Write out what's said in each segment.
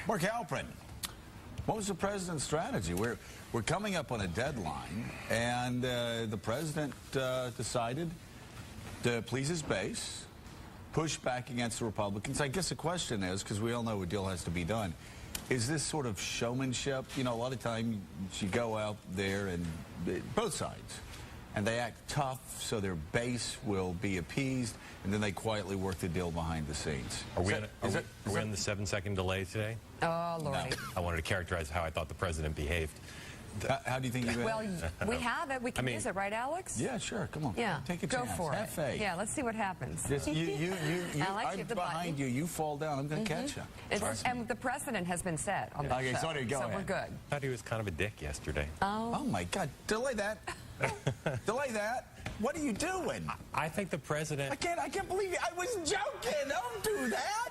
Mark Halperin, what was the president's strategy? We're coming up on a deadline, and the president decided to please his base, push back against the Republicans. I guess the question is, because we all know a deal has to be done, is this sort of showmanship? You know, a lot of times you go out there and both sides, and they act tough so their base will be appeased, and then they quietly work the deal behind the scenes. Are we in the 7-second delay today? Oh, Lordy. No. I wanted to characterize how I thought the president behaved. How do you think you Well, we have it. We can use it, right, Alex? Yeah, sure. Come on. Yeah. Take a Go chance. for Have it. faith. Yeah, let's see what happens. Just, I like I'm you, the behind button. you. You fall down. I'm going to catch you. And the precedent has been set on the Okay, show, sorry, go so ahead. we're good. I thought he was kind of a dick yesterday. Oh, my God. Delay that. Delay that. What are you doing? I think the president... I can't believe it. I was joking. Don't do that.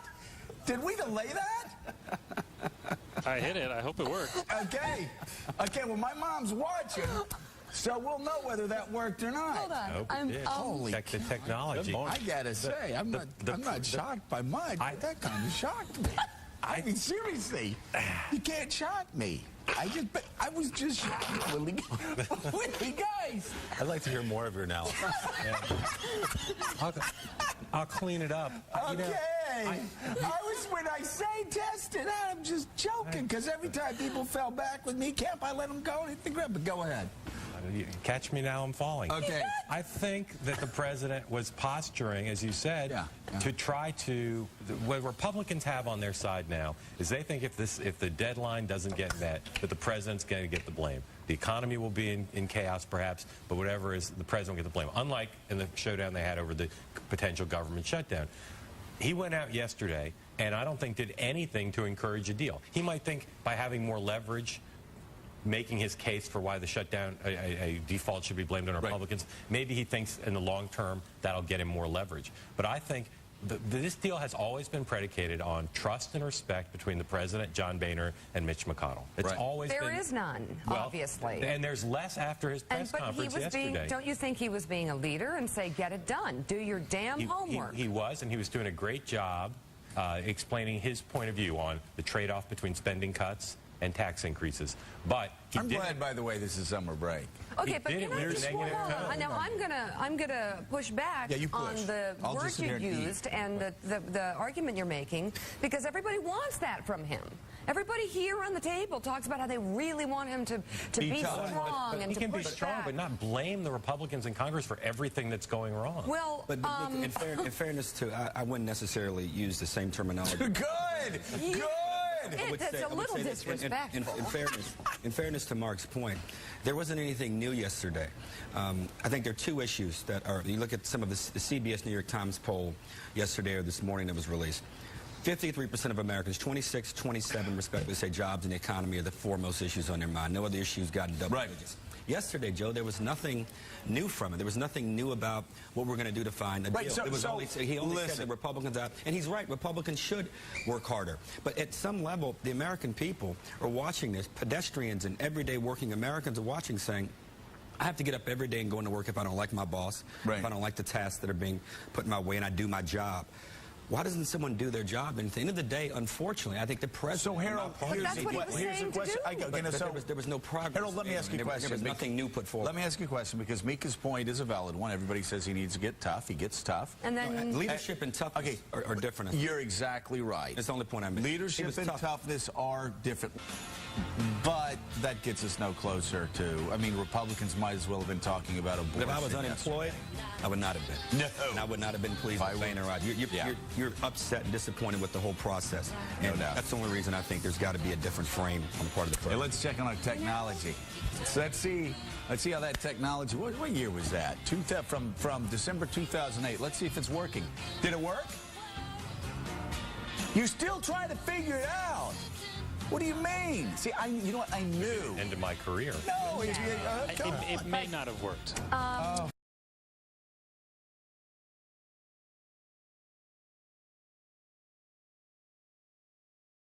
Did we delay that? I hit it. I hope it worked. Okay. Okay, well, my mom's watching, so we'll know whether that worked or not. Hold on. I hope it did. Holy Check the technology. I gotta say, I'm not shocked by much, but that kind of shocked me. I mean, seriously, you can't shock me. I was just shocked, Willie. Willie, guys. I'd like to hear more of your analysis. I'll clean it up. Okay. When I say test it out, I'm just joking, because every time people fell back with me, can't I let them go and hit the ground? But go ahead. Catch me now, I'm falling. Okay. I think that the president was posturing, as you said, to try to... What Republicans have on their side now is they think if the deadline doesn't get met, that the president's going to get the blame. The economy will be in chaos, perhaps, but whatever is, the president will get the blame. Unlike in the showdown they had over the potential government shutdown. He went out yesterday, and I don't think did anything to encourage a deal. He might think by having more leverage, making his case for why the shutdown, a default should be blamed on Republicans. Maybe he thinks in the long term that'll get him more leverage. But I think this deal has always been predicated on trust and respect between the president, John Boehner, and Mitch McConnell. It's always been... There is none, obviously. And there's less after his press conference yesterday. Don't you think he was being a leader and say, get it done, do your damn homework? He was, and he was doing a great job explaining his point of view on the trade-off between spending cuts and tax increases. But I'm glad, by the way, this is summer break. Okay, but can I just hold on? Now I'm gonna push back on the word you used and the argument you're making, because everybody wants that from him. Everybody here on the table talks about how they really want him to be strong and to push back. He can be strong, but not blame the Republicans in Congress for everything that's going wrong. Well, but in fairness to, I wouldn't necessarily use the same terminology. Good. Good. That's a little disrespectful. In fairness to Mark's point, there wasn't anything new yesterday. I think there are two issues that are, you look at some of the CBS New York Times poll yesterday or this morning that was released. 53% of Americans, 26, 27 respectively, say jobs and the economy are the foremost issues on their mind. No other issues got in double digits. Yesterday, Joe, there was nothing new from it. There was nothing new about what we're going to do to find a deal. He only said that Republicans out, and he's right, Republicans should work harder. But at some level, the American people are watching this. Pedestrians and everyday working Americans are watching, saying, I have to get up every day and go into work if I don't like my boss, if I don't like the tasks that are being put in my way, and I do my job. Why doesn't someone do their job? And at the end of the day, unfortunately, I think the president... So, Harold, here's a question. There was no progress. Harold, let me ask you a question. There was nothing new put forward. Let me ask you a question, because Mika's point is a valid one. Everybody says he needs to get tough. He gets tough. And then... leadership and toughness are different. You're exactly right. That's the only point I'm making. Leadership and toughness are different. But that gets us no closer to... I mean, Republicans might as well have been talking about abortion. If I was unemployed, I would not have been. No. And I would not have been pleased with Boehner. You're upset and disappointed with the whole process. And that's the only reason I think there's got to be a different frame on the part of the president. Hey, let's check on our technology. So let's see how that technology... What year was that? From December 2008. Let's see if it's working. Did it work? You're still trying to figure it out. What do you mean? See, you know what? I knew. End of my career. No, it may not have worked.